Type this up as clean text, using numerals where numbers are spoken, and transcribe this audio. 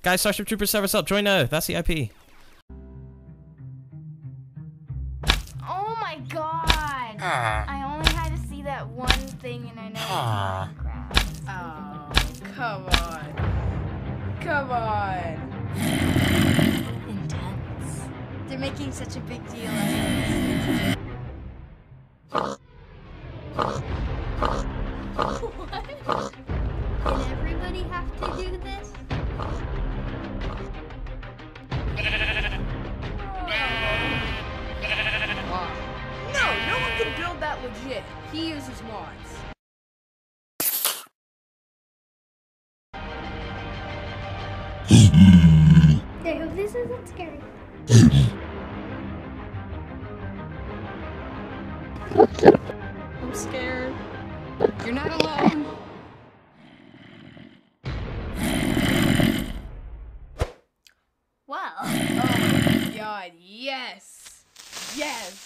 Guys, Starship Troopers serve us up. Join now. That's the IP. Oh my god! I only had to see that one thing and I know it's Minecraft. Oh, come on. Come on. Intense. They're making such a big deal out of this. What? Did everybody have to do this? No one can build that legit. He uses mods. I hope this isn't scary. I'm scared. You're not alone. Well. Oh my god, yes. Yes.